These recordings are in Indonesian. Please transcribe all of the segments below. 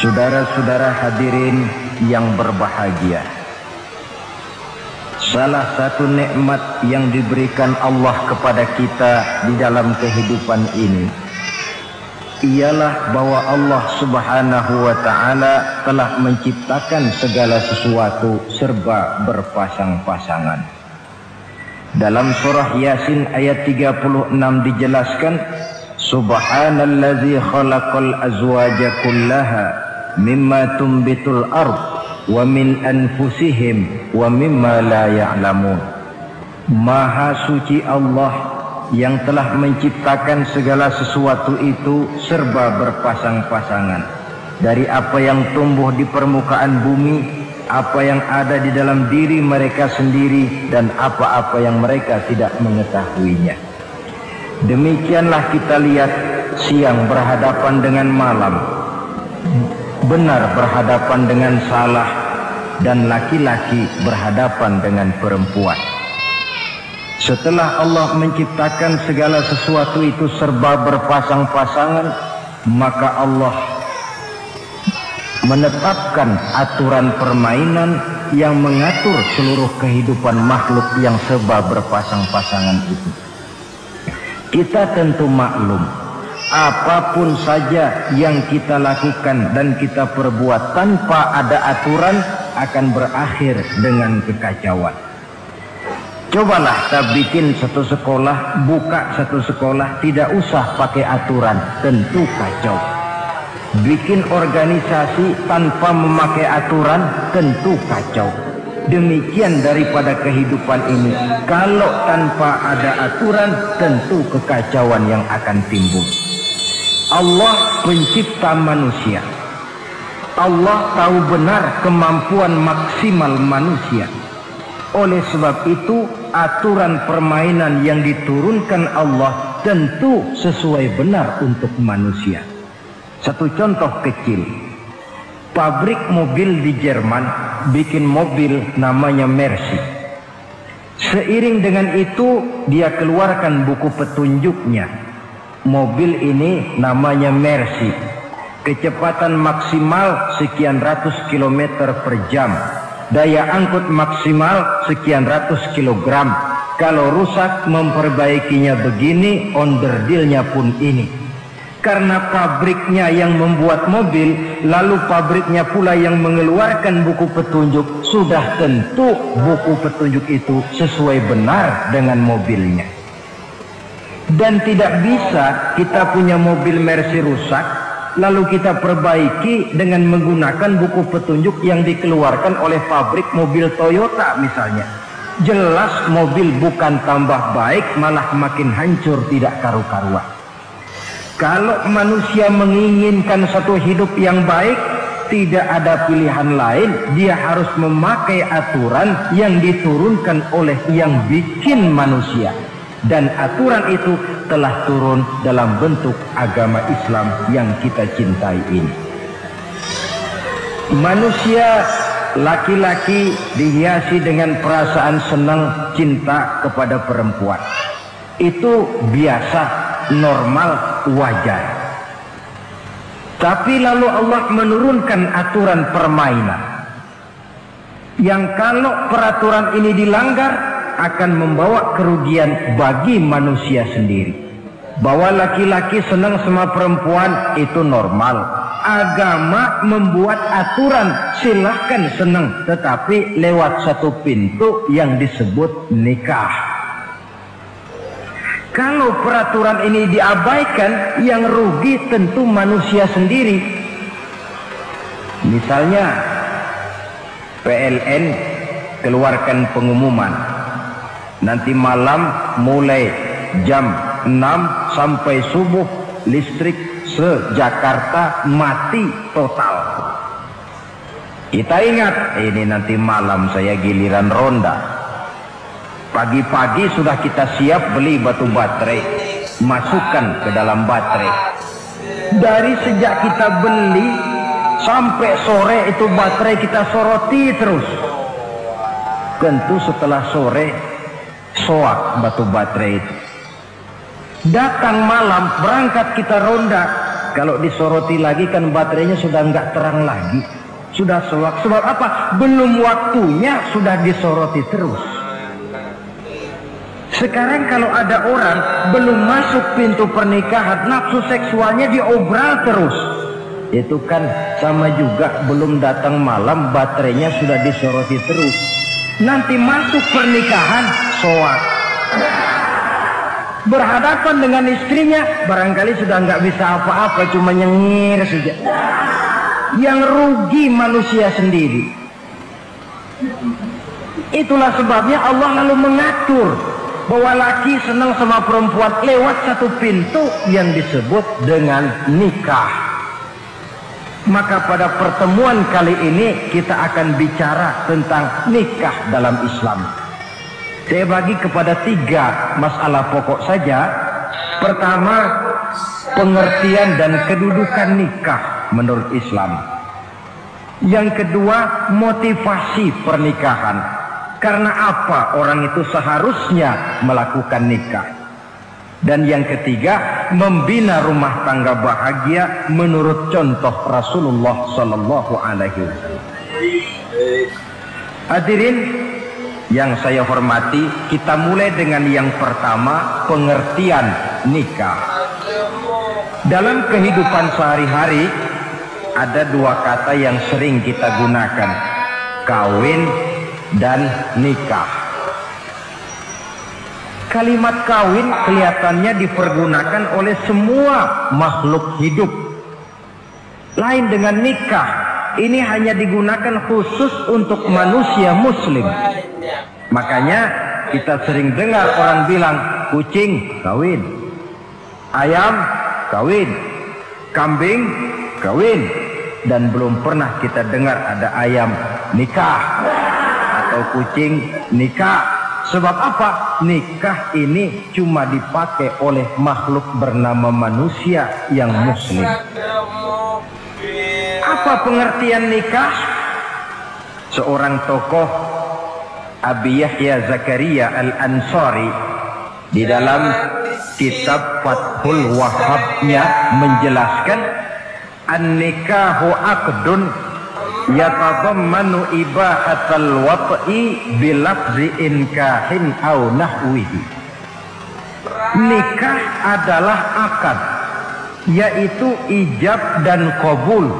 Saudara-saudara hadirin yang berbahagia, salah satu nikmat yang diberikan Allah kepada kita di dalam kehidupan ini ialah bahwa Allah Subhanahu wa ta'ala telah menciptakan segala sesuatu serba berpasang-pasangan. Dalam surah Yasin ayat 36 dijelaskan, Subhanallazi khalaqal azwaja kullaha mimma tumbitul ard wa min anfusihim wa mimma la ya'lamun. Maha suci Allah yang telah menciptakan segala sesuatu itu serba berpasang-pasangan, dari apa yang tumbuh di permukaan bumi, apa yang ada di dalam diri mereka sendiri, dan apa-apa yang mereka tidak mengetahuinya. Demikianlah kita lihat siang berhadapan dengan malam, benar berhadapan dengan salah, dan laki-laki berhadapan dengan perempuan. Setelah Allah menciptakan segala sesuatu itu serba berpasang-pasangan, maka Allah menetapkan aturan permainan yang mengatur seluruh kehidupan makhluk yang serba berpasang-pasangan itu. Kita tentu maklum, apapun saja yang kita lakukan dan kita perbuat tanpa ada aturan akan berakhir dengan kekacauan. Cobalah kita bikin satu sekolah, buka satu sekolah, tidak usah pakai aturan, tentu kacau. Bikin organisasi tanpa memakai aturan, tentu kacau. Demikian daripada kehidupan ini, kalau tanpa ada aturan, tentu kekacauan yang akan timbul. Allah pencipta manusia. Allah tahu benar kemampuan maksimal manusia. Oleh sebab itu, aturan permainan yang diturunkan Allah tentu sesuai benar untuk manusia. Satu contoh kecil, pabrik mobil di Jerman bikin mobil namanya Mercy. Seiring dengan itu dia keluarkan buku petunjuknya. Mobil ini namanya Mercy, kecepatan maksimal sekian ratus kilometer per jam, daya angkut maksimal sekian ratus kilogram. Kalau rusak memperbaikinya begini, onderdilnya pun ini. Karena pabriknya yang membuat mobil, lalu pabriknya pula yang mengeluarkan buku petunjuk, sudah tentu buku petunjuk itu sesuai benar dengan mobilnya. Dan tidak bisa kita punya mobil Mercy rusak lalu kita perbaiki dengan menggunakan buku petunjuk yang dikeluarkan oleh pabrik mobil Toyota misalnya. Jelas mobil bukan tambah baik, malah makin hancur tidak karu-karuan. Kalau manusia menginginkan satu hidup yang baik, tidak ada pilihan lain, dia harus memakai aturan yang diturunkan oleh yang bikin manusia. Dan aturan itu telah turun dalam bentuk agama Islam yang kita cintai ini. Manusia laki-laki dihiasi dengan perasaan senang cinta kepada perempuan. Itu biasa, normal, wajar. Tapi lalu Allah menurunkan aturan permainan yang kalau peraturan ini dilanggar akan membawa kerugian bagi manusia sendiri. Bahwa laki-laki senang sama perempuan itu normal. Agama membuat aturan silahkan senang, tetapi lewat satu pintu yang disebut nikah. Kalau peraturan ini diabaikan, yang rugi tentu manusia sendiri. Misalnya PLN keluarkan pengumuman, nanti malam mulai jam 6 sampai subuh listrik se-Jakarta mati total. Kita ingat, ini nanti malam saya giliran ronda. Pagi-pagi sudah kita siap beli batu baterai, masukkan ke dalam baterai. Dari sejak kita beli sampai sore itu baterai kita soroti terus. Tentu setelah sore soak batu baterai itu. Datang malam berangkat kita ronda, Kalau disoroti lagi kan baterainya sudah nggak terang lagi. Sudah sewak. Sebab apa? Belum waktunya sudah disoroti terus. Sekarang kalau ada orang belum masuk pintu pernikahan, nafsu seksualnya diobral terus. Itu kan sama juga belum datang malam, baterainya sudah disoroti terus. Nanti masuk pernikahan, soak. Berhadapan dengan istrinya, barangkali sudah nggak bisa apa-apa, cuma nyengir saja. Yang rugi manusia sendiri. Itulah sebabnya Allah lalu mengatur bahwa laki senang sama perempuan lewat satu pintu yang disebut dengan nikah. Maka pada pertemuan kali ini kita akan bicara tentang nikah dalam Islam. Saya bagi kepada 3 masalah pokok saja. Pertama, pengertian dan kedudukan nikah menurut Islam. Yang kedua, motivasi pernikahan. Karena apa orang itu seharusnya melakukan nikah. Dan yang ketiga, membina rumah tangga bahagia menurut contoh Rasulullah Sallallahu Alaihi Wasallam. Hadirin yang saya hormati, kita mulai dengan yang pertama, pengertian nikah. Dalam kehidupan sehari-hari ada 2 kata yang sering kita gunakan, kawin dan nikah. Kalimat kawin kelihatannya dipergunakan oleh semua makhluk hidup. Lain dengan nikah, ini hanya digunakan khusus untuk manusia muslim. Makanya kita sering dengar orang bilang kucing kawin, ayam kawin, kambing kawin, dan belum pernah kita dengar ada ayam nikah atau kucing nikah. Sebab apa? Nikah ini cuma dipakai oleh makhluk bernama manusia yang muslim. Apa pengertian nikah? Seorang tokoh, Abi Yahya Zakaria Al-Ansari, di dalam kitab Fathul Wahhabnya menjelaskan, an-nikahu aqdun yatadammanu ibahatal wat'i bilafzi inkahin au nahwihi. Nikah adalah akad, yaitu ijab dan qabul,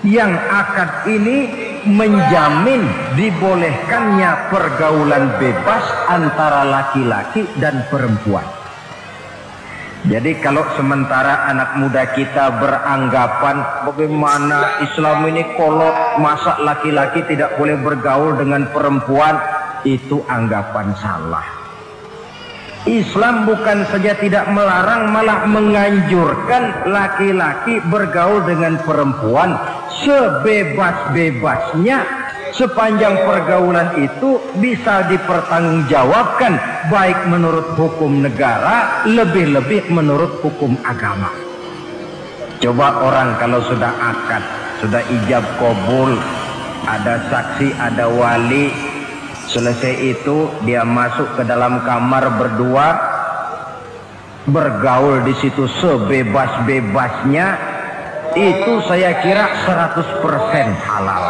yang akad ini menjamin dibolehkannya pergaulan bebas antara laki-laki dan perempuan. Jadi kalau sementara anak muda kita beranggapan bagaimana Islam ini kolot, masa laki-laki tidak boleh bergaul dengan perempuan, itu anggapan salah. Islam bukan saja tidak melarang, malah menganjurkan laki-laki bergaul dengan perempuan sebebas-bebasnya, sepanjang pergaulan itu bisa dipertanggungjawabkan baik menurut hukum negara, lebih-lebih menurut hukum agama. Coba orang kalau sudah akad, sudah ijab qabul, ada saksi, ada wali, selesai itu dia masuk ke dalam kamar berdua, bergaul di situ sebebas-bebasnya, itu saya kira 100% halal.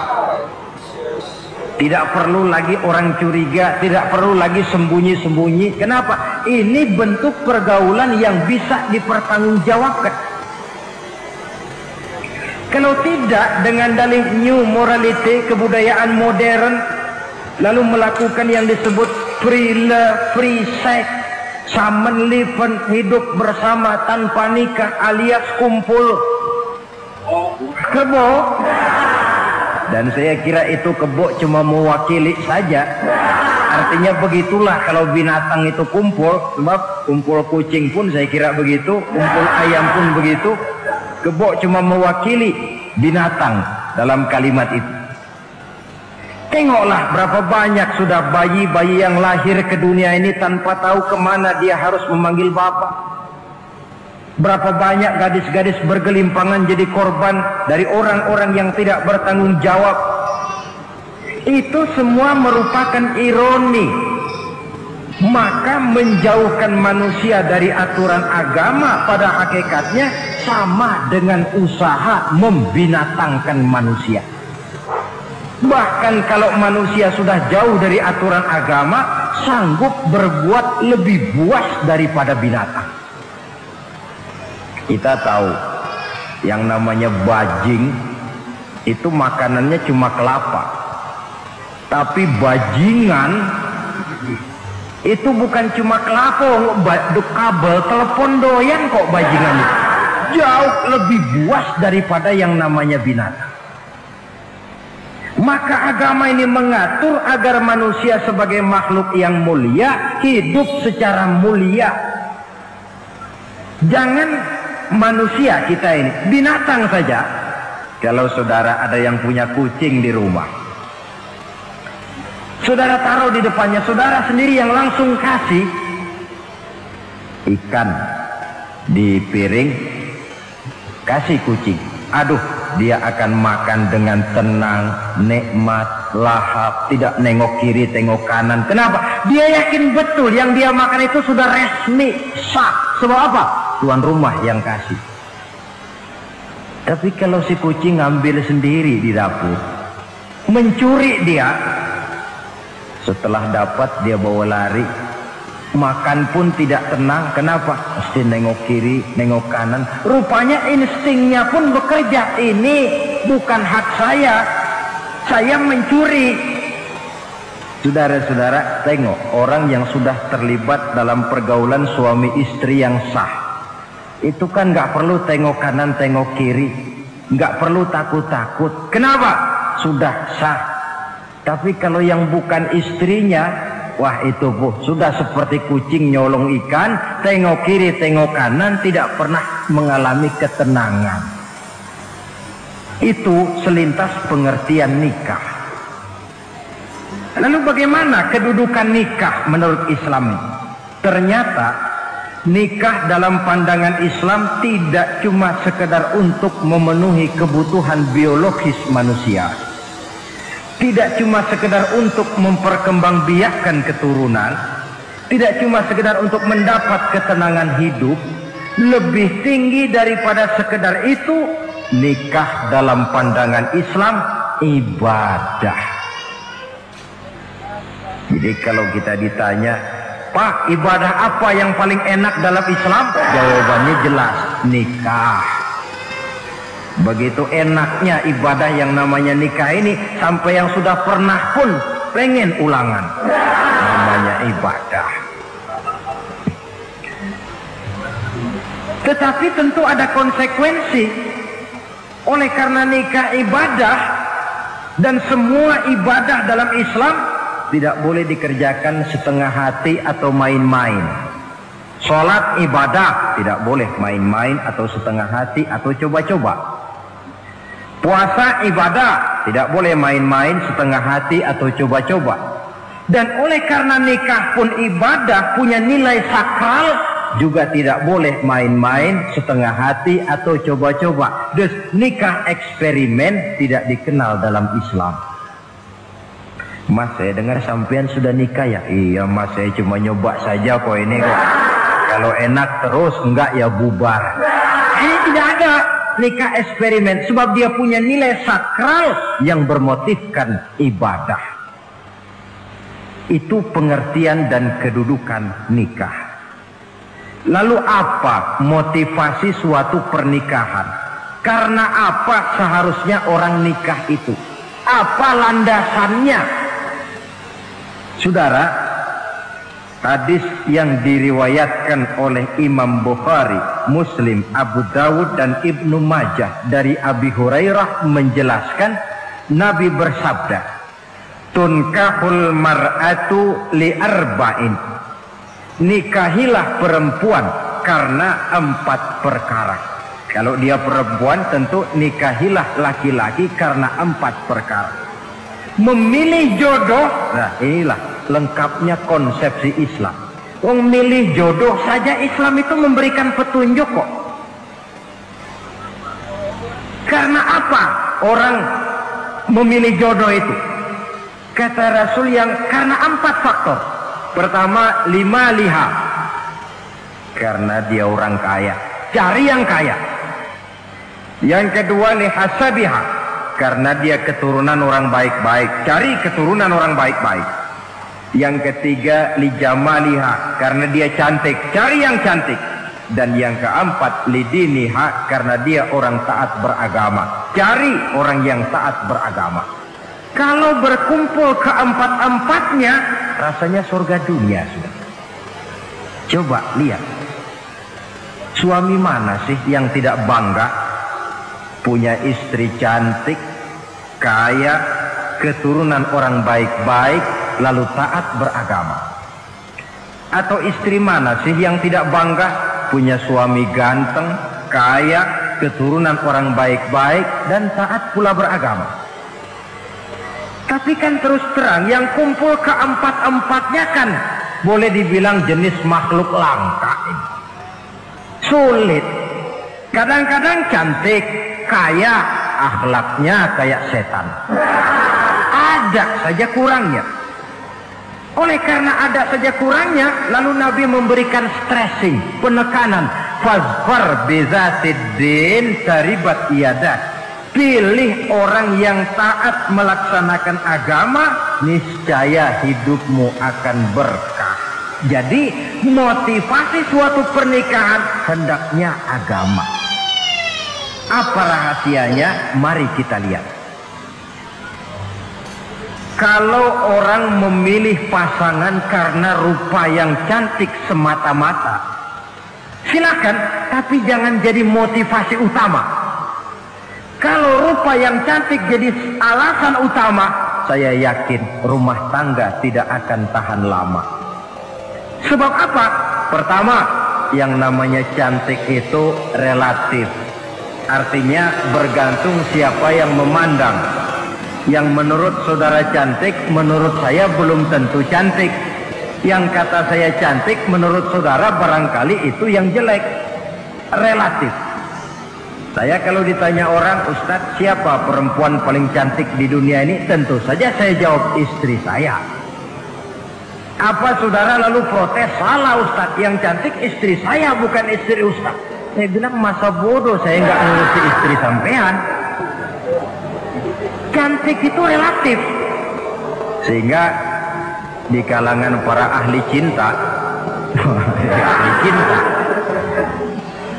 Tidak perlu lagi orang curiga, tidak perlu lagi sembunyi-sembunyi. Kenapa? Ini bentuk pergaulan yang bisa dipertanggungjawabkan. Kalau tidak, dengan dalih new morality, kebudayaan modern, lalu melakukan yang disebut free love, free sex, samen liven, hidup bersama tanpa nikah alias kumpul kebo. Dan saya kira itu kebo cuma mewakili saja. Artinya begitulah kalau binatang itu kumpul. Sebab kumpul kucing pun saya kira begitu, kumpul ayam pun begitu. Kebo cuma mewakili binatang dalam kalimat itu. Tengoklah berapa banyak sudah bayi-bayi yang lahir ke dunia ini tanpa tahu kemana dia harus memanggil bapak. Berapa banyak gadis-gadis bergelimpangan jadi korban dari orang-orang yang tidak bertanggung jawab. Itu semua merupakan ironi. Maka menjauhkan manusia dari aturan agama pada hakikatnya sama dengan usaha membinatangkan manusia. Bahkan kalau manusia sudah jauh dari aturan agama, sanggup berbuat lebih buas daripada binatang. Kita tahu yang namanya bajing itu makanannya cuma kelapa, tapi bajingan itu bukan cuma kelapa, kabel telepon doyan kok bajingan itu. Jauh lebih buas daripada yang namanya binatang. Maka agama ini mengatur agar manusia sebagai makhluk yang mulia hidup secara mulia. Jangan manusia kita ini, binatang saja. Kalau saudara ada yang punya kucing di rumah, saudara taruh di depannya, saudara sendiri yang langsung kasih ikan di piring, kasih kucing. Aduh, dia akan makan dengan tenang, nikmat, lahap, tidak nengok kiri, tengok kanan. Kenapa? Dia yakin betul yang dia makan itu sudah resmi, sah. Sebab apa? Tuan rumah yang kasih. Tapi kalau si kucing ngambil sendiri di dapur, mencuri dia, setelah dapat dia bawa lari, makan pun tidak tenang. Kenapa? Mesti nengok kiri, nengok kanan. Rupanya instingnya pun bekerja. Ini bukan hak saya mencuri. Saudara-saudara, tengok orang yang sudah terlibat dalam pergaulan suami istri yang sah. Itu kan nggak perlu tengok kanan, tengok kiri, nggak perlu takut-takut. Kenapa? Sudah sah. Tapi kalau yang bukan istrinya, wah itu sudah seperti kucing nyolong ikan, tengok kiri, tengok kanan, tidak pernah mengalami ketenangan. Itu selintas pengertian nikah. Lalu bagaimana kedudukan nikah menurut Islam? Ternyata nikah dalam pandangan Islam tidak cuma sekedar untuk memenuhi kebutuhan biologis manusia, tidak cuma sekedar untuk memperkembangbiakkan keturunan, tidak cuma sekedar untuk mendapat ketenangan hidup. Lebih tinggi daripada sekedar itu, nikah dalam pandangan Islam ibadah. Jadi kalau kita ditanya, Pak, ibadah apa yang paling enak dalam Islam? Jawabannya jelas, nikah. Begitu enaknya ibadah yang namanya nikah ini, sampai yang sudah pernah pun pengen ulangan. Namanya ibadah. Tetapi tentu ada konsekuensi. Oleh karena nikah ibadah, dan semua ibadah dalam Islam tidak boleh dikerjakan setengah hati atau main-main. Sholat ibadah, tidak boleh main-main atau setengah hati atau coba-coba. Puasa ibadah, tidak boleh main-main, setengah hati atau coba-coba. Dan oleh karena nikah pun ibadah, punya nilai sakral, juga tidak boleh main-main, setengah hati atau coba-coba. Dus nikah eksperimen tidak dikenal dalam Islam. Mas, saya dengar sampean sudah nikah ya? Iya mas, saya cuma nyoba saja kok ini kok. Kalau enak terus, enggak ya bubar. Ini tidak ada nikah eksperimen, sebab dia punya nilai sakral yang bermotifkan ibadah. Itu pengertian dan kedudukan nikah. Lalu apa motivasi suatu pernikahan? Karena apa seharusnya orang nikah itu? Apa landasannya? Saudara, hadis yang diriwayatkan oleh Imam Bukhari, Muslim, Abu Dawud dan Ibnu Majah dari Abi Hurairah menjelaskan, Nabi bersabda, tunkahul mar'atu li arba'in. Nikahilah perempuan karena 4 perkara. Kalau dia perempuan, tentu nikahilah laki-laki karena 4 perkara. Memilih jodoh, nah inilah lengkapnya konsepsi Islam. Memilih jodoh saja Islam itu memberikan petunjuk kok. Karena apa orang memilih jodoh itu? Kata Rasul yang karena 4 faktor. Pertama, lima liha, karena dia orang kaya, cari yang kaya. Yang kedua, lihasabiha, karena dia keturunan orang baik-baik, cari keturunan orang baik-baik. Yang ketiga, lijamaliha, karena dia cantik, cari yang cantik. Dan yang keempat, lidiniha, karena dia orang taat beragama, cari orang yang taat beragama. Kalau berkumpul keempat-empatnya, rasanya surga dunia sudah. Coba lihat, suami mana sih yang tidak bangga punya istri cantik, kaya, keturunan orang baik-baik, lalu taat beragama? Atau istri mana sih yang tidak bangga punya suami ganteng, kaya, keturunan orang baik-baik, dan taat pula beragama? Tapi kan terus terang, yang kumpul keempat-empatnya kan boleh dibilang jenis makhluk langka ini. Sulit. Kadang-kadang cantik, kaya, akhlaknya kayak setan. Ada saja kurangnya. Oleh karena ada saja kurangnya, lalu Nabi memberikan stressing, penekanan. Fazfar bizatiddin taribat iyadah. Pilih orang yang taat melaksanakan agama, niscaya hidupmu akan berkah. Jadi motivasi suatu pernikahan hendaknya agama. Apa rahasianya? Mari kita lihat. Kalau orang memilih pasangan karena rupa yang cantik semata-mata, silakan, tapi jangan jadi motivasi utama. Kalau rupa yang cantik jadi alasan utama, saya yakin rumah tangga tidak akan tahan lama. Sebab apa? Pertama, yang namanya cantik itu relatif. Artinya bergantung siapa yang memandang. Yang menurut saudara cantik, menurut saya belum tentu cantik. Yang kata saya cantik, menurut saudara barangkali itu yang jelek. Relatif. Saya kalau ditanya orang, Ustadz, siapa perempuan paling cantik di dunia ini? Tentu saja saya jawab istri saya. Apa saudara lalu protes? Salah Ustadz, yang cantik istri saya bukan istri Ustadz. Saya bilang masa bodoh, saya nggak ngurusi istri sampean. Cantik itu relatif. Sehingga di kalangan para ahli cinta, ahli cinta,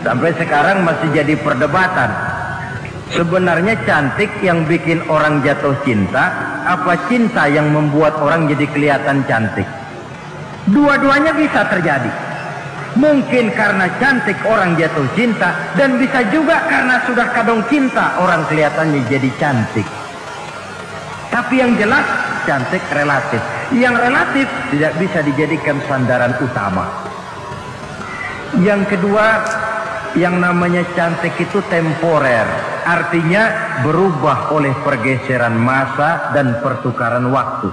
sampai sekarang masih jadi perdebatan. Sebenarnya cantik yang bikin orang jatuh cinta, apa cinta yang membuat orang jadi kelihatan cantik? Dua-duanya bisa terjadi. Mungkin karena cantik orang jatuh cinta, dan bisa juga karena sudah kadung cinta orang kelihatannya jadi cantik. Tapi yang jelas cantik relatif. Yang relatif tidak bisa dijadikan sandaran utama. Yang kedua, yang namanya cantik itu temporer, artinya berubah oleh pergeseran masa dan pertukaran waktu.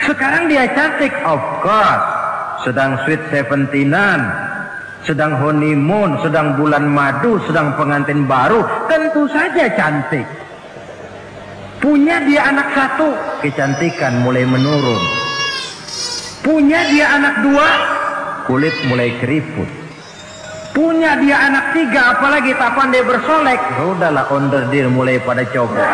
Sekarang dia cantik, of course, sedang sweet 17-an, sedang honeymoon, sedang bulan madu, sedang pengantin baru, tentu saja cantik. Punya dia anak satu, kecantikan mulai menurun. Punya dia anak dua, kulit mulai keriput. Punya dia anak tiga, apalagi tak pandai bersolek, udahlah onderdir mulai pada copot.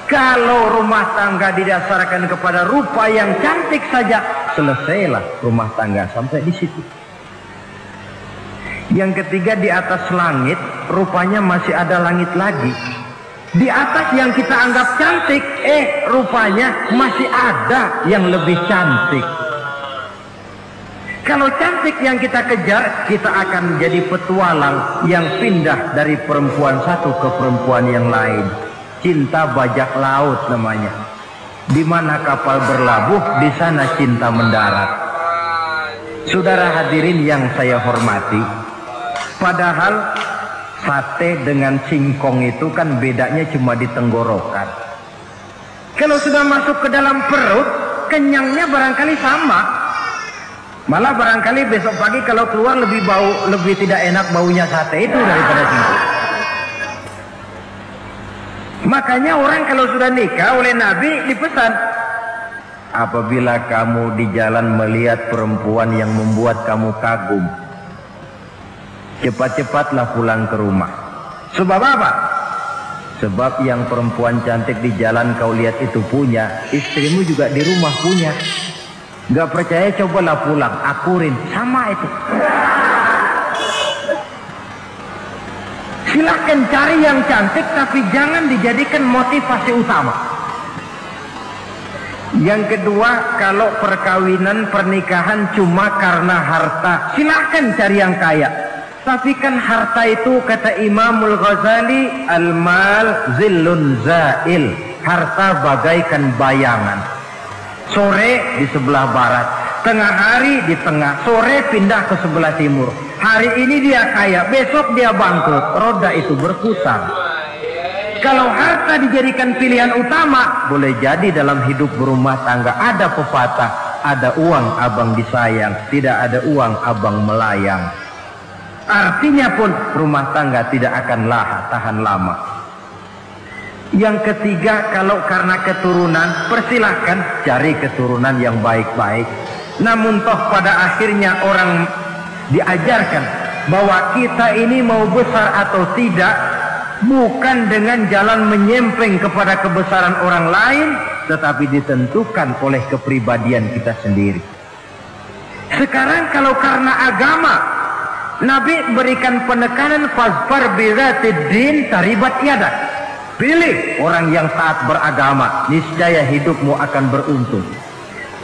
Kalau rumah tangga didasarkan kepada rupa yang cantik saja, selesailah rumah tangga sampai di situ. Yang ketiga, di atas langit rupanya masih ada langit lagi. Di atas yang kita anggap cantik, rupanya masih ada yang lebih cantik. Kalau cantik yang kita kejar, kita akan menjadi petualang yang pindah dari perempuan satu ke perempuan yang lain. Cinta bajak laut namanya. Di mana kapal berlabuh, di sana cinta mendarat. Saudara hadirin yang saya hormati, padahal sate dengan singkong itu kan bedanya cuma di tenggorokan. Kalau sudah masuk ke dalam perut, kenyangnya barangkali sama. Malah barangkali besok pagi kalau keluar lebih tidak enak baunya sate itu daripada singkong. Makanya orang kalau sudah nikah oleh Nabi dipesan, apabila kamu di jalan melihat perempuan yang membuat kamu kagum, cepat-cepatlah pulang ke rumah. Sebab apa? Sebab yang perempuan cantik di jalan kau lihat itu punya, istrimu juga di rumah punya. Gak percaya cobalah pulang, akurin, sama itu. Silahkan cari yang cantik, tapi jangan dijadikan motivasi utama. Yang kedua, kalau perkawinan, pernikahan cuma karena harta, silahkan cari yang kaya. Tapi kan harta itu, kata Imamul Ghazali, al-mal zillun zail. Harta bagaikan bayangan. Sore di sebelah barat, tengah hari di tengah, sore pindah ke sebelah timur. Hari ini dia kaya, besok dia bangkrut. Roda itu berputar. Kalau harta dijadikan pilihan utama, boleh jadi dalam hidup berumah tangga ada pepatah, ada uang abang disayang, tidak ada uang abang melayang. Artinya pun rumah tangga tidak akan tahan lama. Yang ketiga, kalau karena keturunan, persilahkan cari keturunan yang baik-baik. Namun toh pada akhirnya orang diajarkan bahwa kita ini mau besar atau tidak bukan dengan jalan menyempeng kepada kebesaran orang lain, tetapi ditentukan oleh kepribadian kita sendiri. Sekarang kalau karena agama, Nabi berikan penekanan fazfar bizatid din taribat yadak. Pilih orang yang taat beragama, niscaya hidupmu akan beruntung.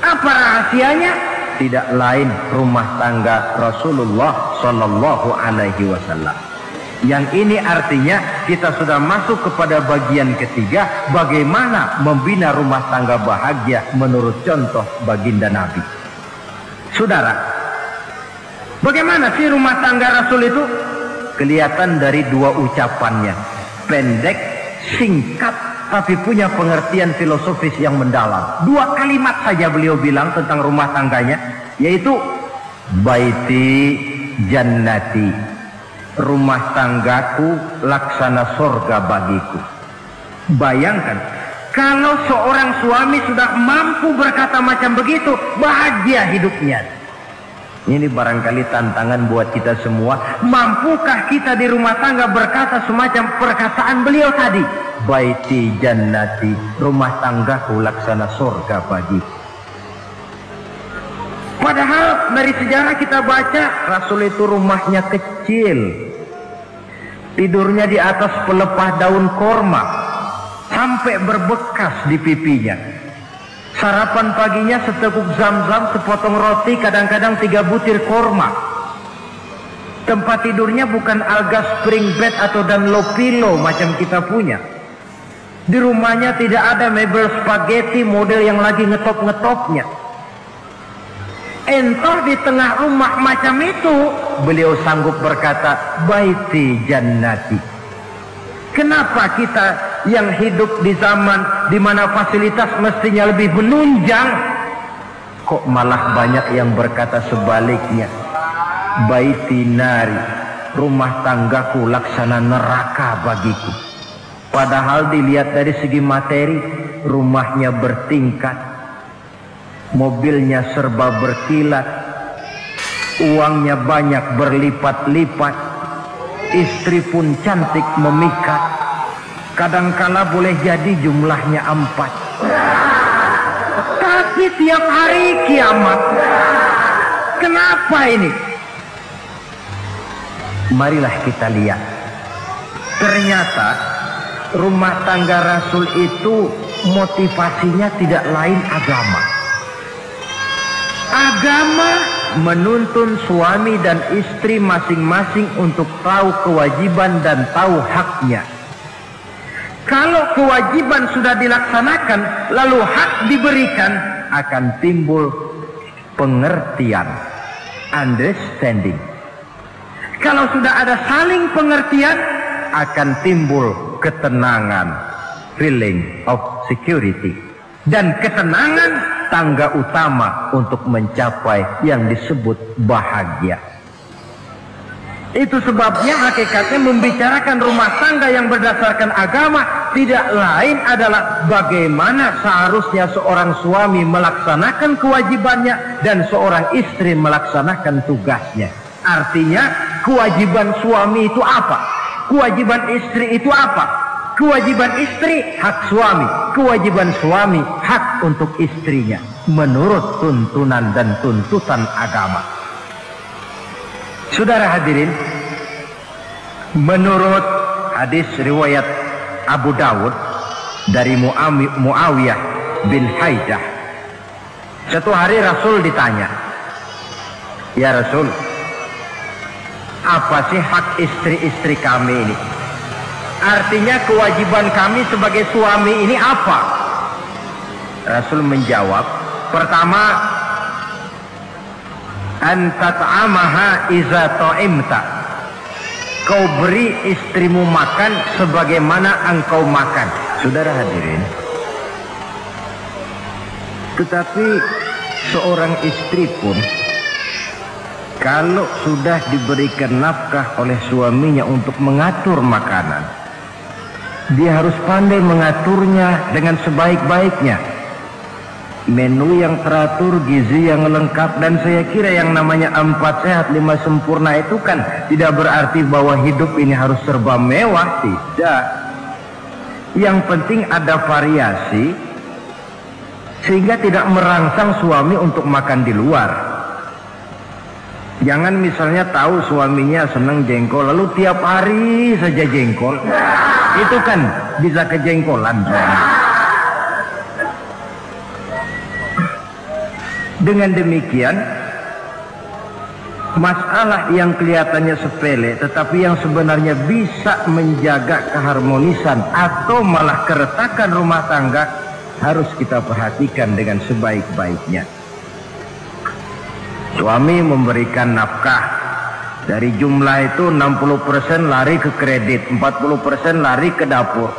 Apa rahasianya? Tidak lain rumah tangga Rasulullah Sallallahu Alaihi Wasallam. Yang ini artinya kita sudah masuk kepada bagian ketiga, bagaimana membina rumah tangga bahagia menurut contoh baginda Nabi. Saudara, bagaimana sih rumah tangga Rasul itu? Kelihatan dari dua ucapannya, pendek, singkat, tapi punya pengertian filosofis yang mendalam. Dua kalimat saja beliau bilang tentang rumah tangganya, yaitu baiti jannati, rumah tanggaku laksana surga bagiku. Bayangkan, kalau seorang suami sudah mampu berkata macam begitu, bahagia hidupnya. Ini barangkali tantangan buat kita semua. Mampukah kita di rumah tangga berkata semacam perkataan beliau tadi? Baiti jannati, rumah tanggaku laksana surga bagi. Padahal dari sejarah kita baca, Rasul itu rumahnya kecil. Tidurnya di atas pelepah daun korma, sampai berbekas di pipinya. Sarapan paginya seteguk zam-zam, sepotong roti, kadang-kadang 3 butir korma. Tempat tidurnya bukan alga spring bed atau Dunlop pillow macam kita punya. Di rumahnya tidak ada mebel spaghetti model yang lagi ngetop-ngetopnya. Entah di tengah rumah macam itu, beliau sanggup berkata, baiti jannati. Kenapa kita yang hidup di zaman di mana fasilitas mestinya lebih menunjang, kok malah banyak yang berkata sebaliknya? Baiti nari, rumah tanggaku laksana neraka bagiku. Padahal dilihat dari segi materi, rumahnya bertingkat, mobilnya serba berkilat, uangnya banyak berlipat-lipat, istri pun cantik memikat. Kadangkala boleh jadi jumlahnya 4, tapi tiap hari kiamat. Kenapa ini? Marilah kita lihat. Ternyata rumah tangga Rasul itu motivasinya tidak lain agama. Agama menuntun suami dan istri masing-masing untuk tahu kewajiban dan tahu haknya. Kalau kewajiban sudah dilaksanakan, lalu hak diberikan, akan timbul pengertian, understanding. Kalau sudah ada saling pengertian, akan timbul ketenangan, feeling of security. Dan ketenangan tangga utama untuk mencapai yang disebut bahagia. Itu sebabnya hakikatnya membicarakan rumah tangga yang berdasarkan agama tidak lain adalah bagaimana seharusnya seorang suami melaksanakan kewajibannya dan seorang istri melaksanakan tugasnya. Artinya kewajiban suami itu apa? Kewajiban istri itu apa? Kewajiban istri hak suami, kewajiban suami hak untuk istrinya menurut tuntunan dan tuntutan agama. Saudara hadirin, menurut hadis riwayat Abu Dawud dari Muawiyah bin Haidah, satu hari Rasul ditanya, "Ya Rasul, apa sih hak istri-istri kami ini? Artinya kewajiban kami sebagai suami ini apa?" Rasul menjawab, pertama, an tat'amaha iza ta'imta, kau beri istrimu makan sebagaimana engkau makan. Saudara hadirin, tetapi seorang istri pun kalau sudah diberikan nafkah oleh suaminya untuk mengatur makanan, dia harus pandai mengaturnya dengan sebaik-baiknya. Menu yang teratur, gizi yang lengkap, dan saya kira yang namanya 4 sehat 5 sempurna itu kan tidak berarti bahwa hidup ini harus serba mewah, tidak. Yang penting ada variasi sehingga tidak merangsang suami untuk makan di luar. Jangan misalnya tahu suaminya senang jengkol lalu tiap hari saja jengkol, itu kan bisa kejengkolan. Dengan demikian, masalah yang kelihatannya sepele tetapi yang sebenarnya bisa menjaga keharmonisan atau malah keretakan rumah tangga harus kita perhatikan dengan sebaik-baiknya. Suami memberikan nafkah, dari jumlah itu 60% lari ke kredit, 40% lari ke dapur.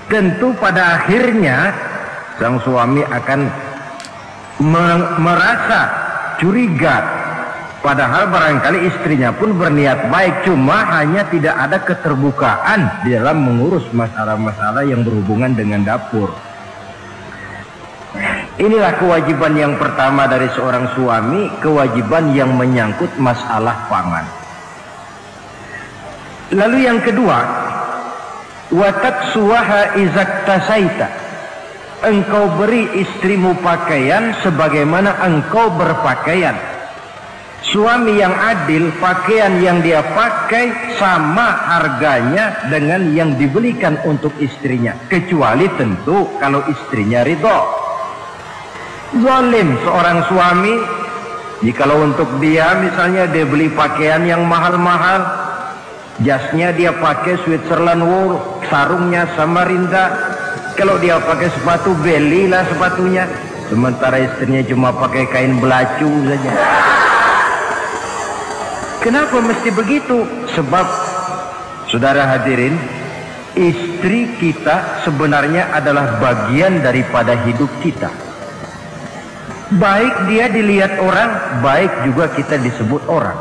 Tentu pada akhirnya sang suami akan merasa curiga, padahal barangkali istrinya pun berniat baik, cuma hanya tidak ada keterbukaan di dalam mengurus masalah-masalah yang berhubungan dengan dapur. Inilah kewajiban yang pertama dari seorang suami, kewajiban yang menyangkut masalah pangan. Lalu yang kedua, watat suwaha izak tasaita, engkau beri istrimu pakaian sebagaimana engkau berpakaian. Suami yang adil, pakaian yang dia pakai sama harganya dengan yang dibelikan untuk istrinya, kecuali tentu kalau istrinya ridho. Zalim seorang suami jikalau untuk dia misalnya dia beli pakaian yang mahal-mahal, jasnya dia pakai Switzerland wool, sarungnya Samarinda. Kalau dia pakai sepatu, belilah sepatunya. Sementara istrinya cuma pakai kain belacu saja. Kenapa mesti begitu? Sebab, saudara hadirin, istri kita sebenarnya adalah bagian daripada hidup kita. Baik dia dilihat orang, baik juga kita disebut orang.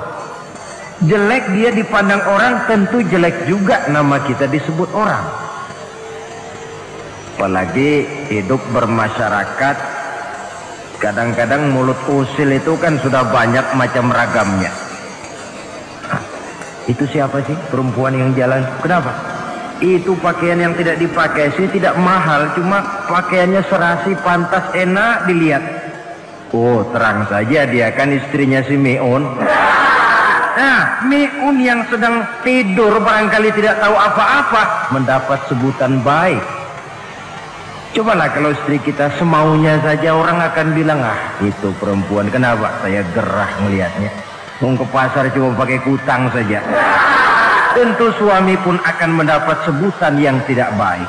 Jelek dia dipandang orang, tentu jelek juga nama kita disebut orang. Apalagi hidup bermasyarakat, kadang-kadang mulut usil itu kan sudah banyak macam ragamnya. Itu siapa sih perempuan yang jalan? Kenapa? Itu pakaian yang tidak dipakai sih tidak mahal, cuma pakaiannya serasi, pantas, enak dilihat. Oh, terang saja dia kan istrinya si Miun. Nah, Miun yang sedang tidur barangkali tidak tahu apa-apa mendapat sebutan baik. Cobalah kalau istri kita semaunya saja, orang akan bilang, ah itu perempuan, kenapa saya gerah melihatnya, mau ke pasar cuma pakai kutang saja. Tentu suami pun akan mendapat sebutan yang tidak baik.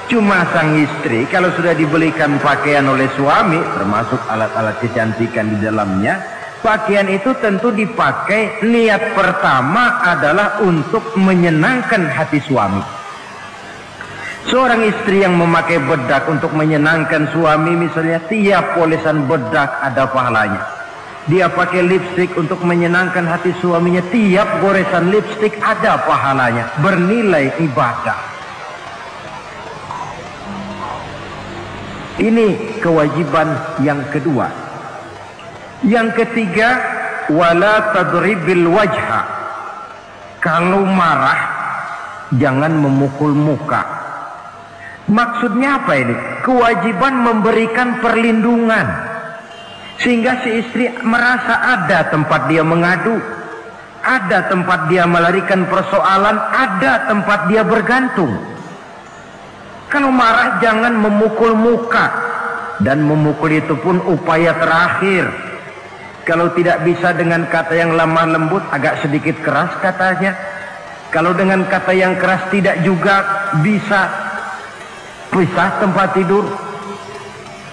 Cuma sang istri kalau sudah dibelikan pakaian oleh suami, termasuk alat-alat kecantikan di dalamnya, pakaian itu tentu dipakai niat pertama adalah untuk menyenangkan hati suami. Seorang istri yang memakai bedak untuk menyenangkan suami, misalnya tiap polesan bedak ada pahalanya. Dia pakai lipstik untuk menyenangkan hati suaminya, tiap goresan lipstik ada pahalanya, bernilai ibadah. Ini kewajiban yang kedua. Yang ketiga, wala tadribil wajha. Kalau marah jangan memukul muka. Maksudnya apa ini? Kewajiban memberikan perlindungan, sehingga si istri merasa ada tempat dia mengadu, ada tempat dia melarikan persoalan, ada tempat dia bergantung. Kalau marah jangan memukul muka, dan memukul itu pun upaya terakhir. Kalau tidak bisa dengan kata yang lemah lembut, agak sedikit keras katanya. Kalau dengan kata yang keras tidak juga bisa, pisah tempat tidur.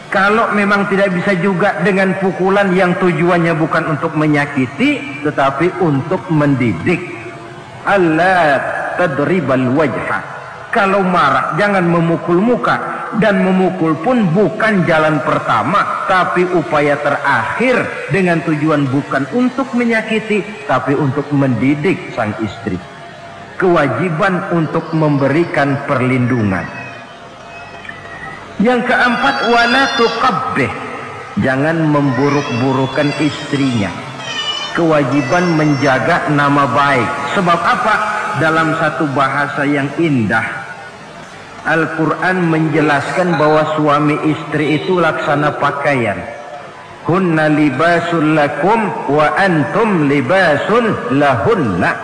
Kalau memang tidak bisa juga dengan pukulan yang tujuannya bukan untuk menyakiti, tetapi untuk mendidik. Allah tadribal wajha. Kalau marah jangan memukul muka, dan memukul pun bukan jalan pertama, tapi upaya terakhir dengan tujuan bukan untuk menyakiti, tapi untuk mendidik sang istri. Kewajiban untuk memberikan perlindungan. Yang keempat, wala tuqabbih. Jangan memburuk-burukan istrinya. Kewajiban menjaga nama baik. Sebab apa? Dalam satu bahasa yang indah, Al-Quran menjelaskan bahwa suami istri itu laksana pakaian. Hunna libasul lakum wa antum libasun lahunna.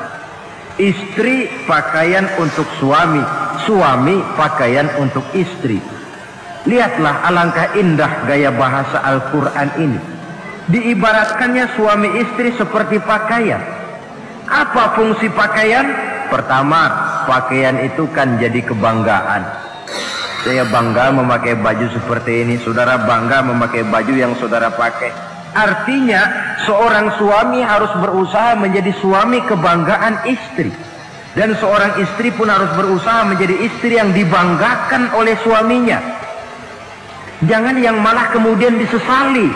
Istri pakaian untuk suami, suami pakaian untuk istri. Lihatlah alangkah indah gaya bahasa Al-Quran ini. Diibaratkannya suami istri seperti pakaian. Apa fungsi pakaian? Pertama, pakaian itu kan jadi kebanggaan. Saya bangga memakai baju seperti ini, saudara bangga memakai baju yang saudara pakai. Artinya seorang suami harus berusaha menjadi suami kebanggaan istri, dan seorang istri pun harus berusaha menjadi istri yang dibanggakan oleh suaminya. Jangan yang malah kemudian disesali.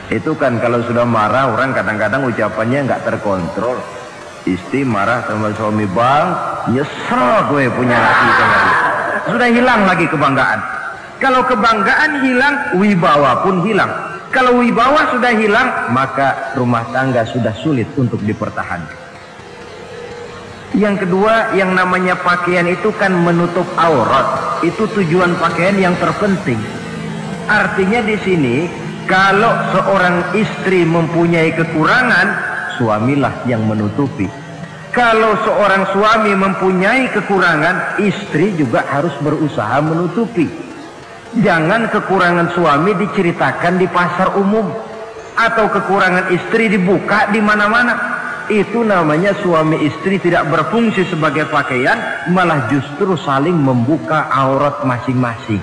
Itu kan kalau sudah marah orang kadang-kadang ucapannya nggak terkontrol. Istri marah sama suami, bang, nyesel gue punya laki sama dia. Sudah hilang lagi kebanggaan. Kalau kebanggaan hilang, wibawa pun hilang. Kalau wibawa sudah hilang, maka rumah tangga sudah sulit untuk dipertahankan. Yang kedua, yang namanya pakaian itu kan menutup aurat. Itu tujuan pakaian yang terpenting. Artinya di sini, kalau seorang istri mempunyai kekurangan, suamilah yang menutupi. Kalau seorang suami mempunyai kekurangan, istri juga harus berusaha menutupi. Jangan kekurangan suami diceritakan di pasar umum, atau kekurangan istri dibuka di mana-mana. Itu namanya suami istri tidak berfungsi sebagai pakaian, malah justru saling membuka aurat masing-masing.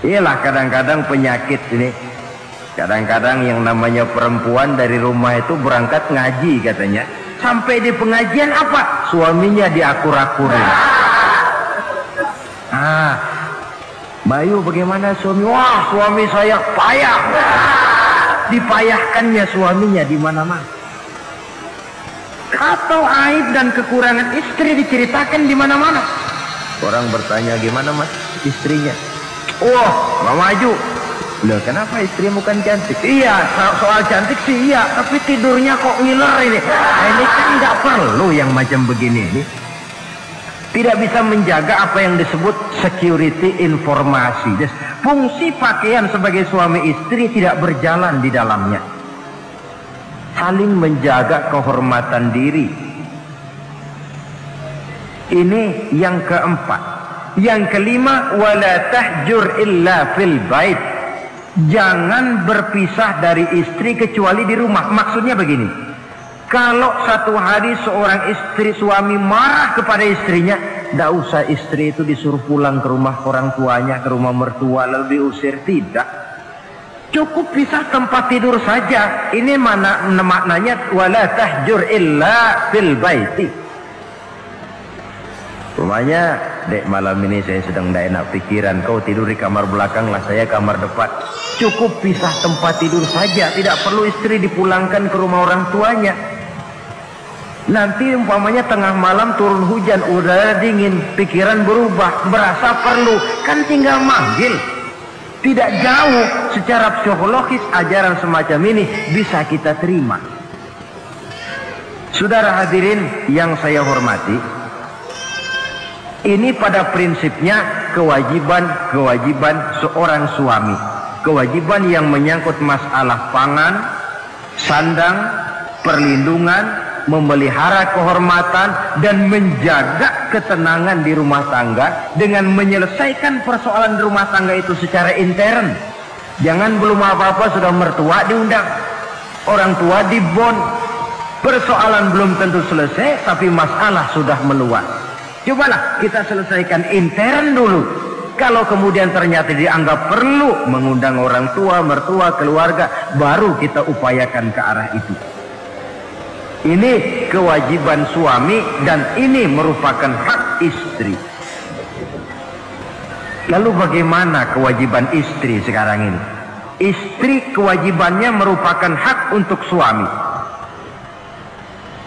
Iyalah kadang-kadang penyakit ini. Kadang-kadang yang namanya perempuan dari rumah itu berangkat ngaji katanya. Sampai di pengajian apa? Suaminya diakur-akurin. Bayu bagaimana suami? Wah, suami saya payah. Dipayahkannya suaminya di mana-mana. Atau aib dan kekurangan istri diceritakan di mana-mana. Orang bertanya, gimana mas istrinya? Wah, nggak maju. Loh, kenapa istrimu kan cantik? Iya, soal cantik sih iya, tapi tidurnya kok ngiler ini. Ini kan nggak perlu yang macam begini ini. Tidak bisa menjaga apa yang disebut security informasi. Fungsi pakaian sebagai suami istri tidak berjalan di dalamnya. Saling menjaga kehormatan diri. Ini yang keempat. Yang kelima, wala tahjur illa fil bait. Jangan berpisah dari istri kecuali di rumah. Maksudnya begini, kalau satu hari seorang istri suami marah kepada istrinya, tidak usah istri itu disuruh pulang ke rumah orang tuanya, ke rumah mertua lalu diusir. Tidak, cukup pisah tempat tidur saja. Ini maknanya wala tahjur illa fil baiti. Rumahnya, dek malam ini saya sedang tidak enak pikiran, kau tidur di kamar belakang lah, saya kamar depan. Cukup pisah tempat tidur saja, tidak perlu istri dipulangkan ke rumah orang tuanya. Nanti umpamanya tengah malam turun hujan, udara dingin, pikiran berubah, berasa perlu, kan tinggal manggil. Tidak jauh secara psikologis ajaran semacam ini bisa kita terima. Saudara hadirin yang saya hormati, ini pada prinsipnya kewajiban seorang suami. Kewajiban yang menyangkut masalah pangan, sandang, perlindungan, memelihara kehormatan, dan menjaga ketenangan di rumah tangga dengan menyelesaikan persoalan di rumah tangga itu secara intern. Jangan belum apa-apa sudah mertua diundang, orang tua dibon. Persoalan belum tentu selesai, tapi masalah sudah meluas. Cobalah kita selesaikan intern dulu. Kalau kemudian ternyata dianggap perlu mengundang orang tua, mertua, keluarga, baru kita upayakan ke arah itu. Ini kewajiban suami dan ini merupakan hak istri. Lalu bagaimana kewajiban istri sekarang ini? Istri kewajibannya merupakan hak untuk suami.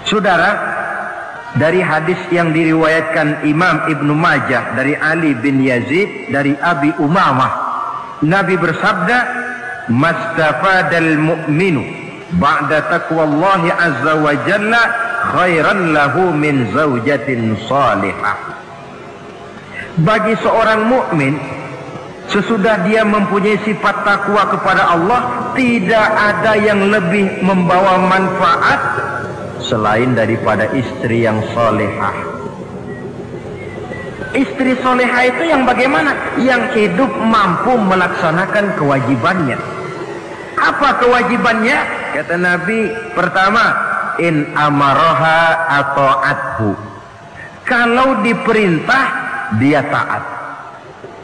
Saudara, dari hadis yang diriwayatkan Imam Ibnu Majah dari Ali bin Yazid dari Abi Umamah, Nabi bersabda, "Mastafadal mu'minu ba'da taqwallahi azza wa jalla khairan lahu min zaujatin salihah." Bagi seorang mukmin, sesudah dia mempunyai sifat takwa kepada Allah, tidak ada yang lebih membawa manfaat selain daripada istri yang solehah. Istri solehah itu yang bagaimana? Yang hidup mampu melaksanakan kewajibannya. Apa kewajibannya? Kata Nabi, pertama, in amaroha atau athu. Kalau diperintah, dia taat.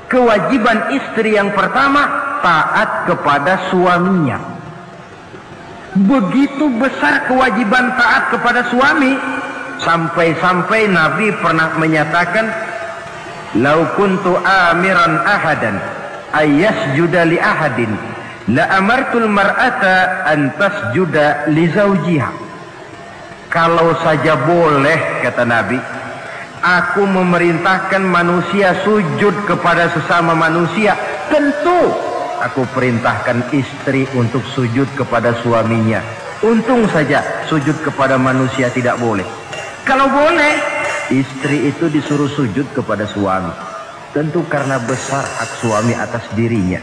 Kewajiban istri yang pertama, taat kepada suaminya. Begitu besar kewajiban taat kepada suami, sampai-sampai Nabi pernah menyatakan, "Lau kuntu amiran ahadan ayyasjuda li ahadin la amartul mar'ata an tasjuda li zawjiha." Kalau saja boleh, kata Nabi, aku memerintahkan manusia sujud kepada sesama manusia, tentu aku perintahkan istri untuk sujud kepada suaminya. Untung saja sujud kepada manusia tidak boleh. Kalau boleh, istri itu disuruh sujud kepada suami. Tentu karena besar hak suami atas dirinya.